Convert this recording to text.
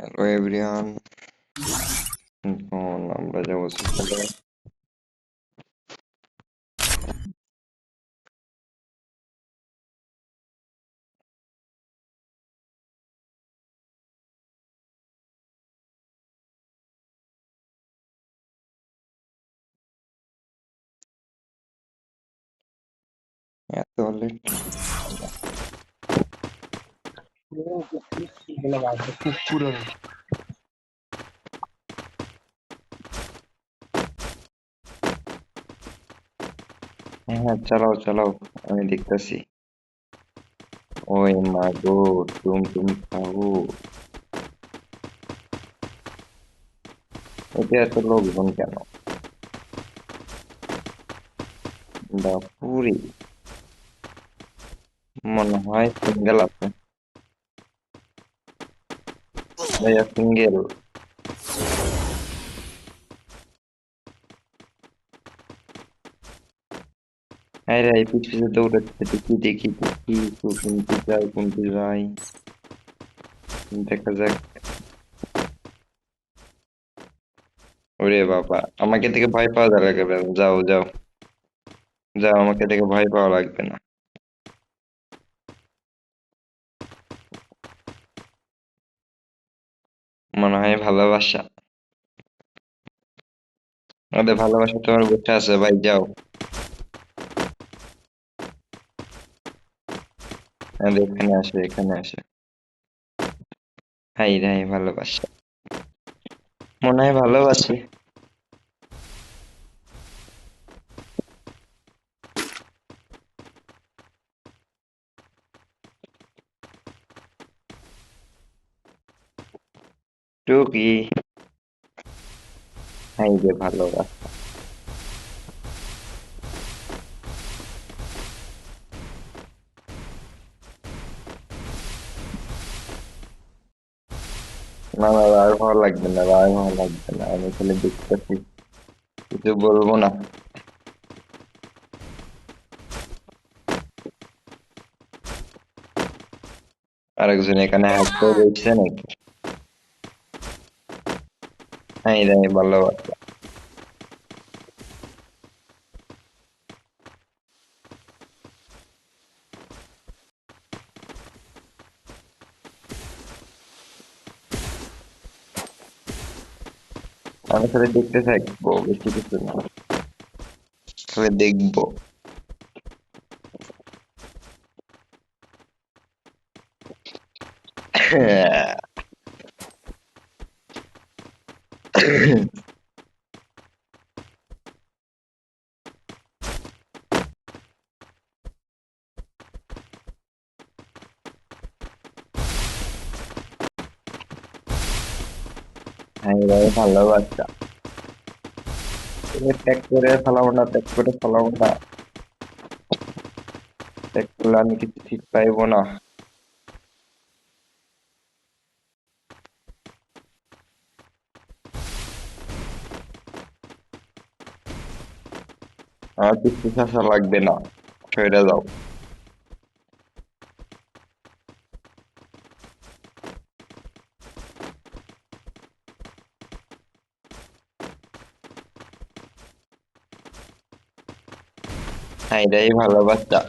Hello everyone, এখন আমরা যাবো সেখানে। এত লেট? হ্যাঁ, চালাও চালাও, আমি দেখতেছি। ওই মা গো, তুমি খাবো। এটা এত লোকজন কেন? বাপুরি, মনে হয় সিঙ্গেল আছে। ভাইয়া সিঙ্গেল। হ্যাঁ রে, এই পিছ পিছে দৌড়াচ্ছে, দেখি দেখি দেখি কোনটি যায় কোনটি যায়, দেখা যাক। ওরে বাবা, আমাকে দেখে ভয় পাওয়া লাগবে না। যাও যাও যাও, আমাকে দেখে ভয় পাওয়া লাগবে না। মনে হয় ভালোবাসা, আমাদের ভালোবাসা তোমার বসে আছে ভাই, যাও। আমাদের এখানে আসে, এখানে আসে। হাই রে ভালোবাসা, মনে হয় ভালোবাসে। টুকি, হাই রে ভালোবাসা। না না, আর ভালো লাগবে না, আর ভালো লাগবে না, আমি খালি দেখতেছি, কিছু বলবো না। আরেকজন এখানে হ্যাক করে রয়েছে নাকি? হাই রে ভালোবাসা। আমি খালি দেখতে থাকবো, বেশি কিছু না, খালি দেখবো। হাই রে ভালোবাসা। তুমি ত্যাগ করে ফেলাবো না, ত্যাগ করে ফেলাবো না, ত্যাগ করলে আমি কিছু ঠিক পাইবো না। আমার কিছু আসা লাগবে না, সরে যাও। হাই রে ভালোবাসা।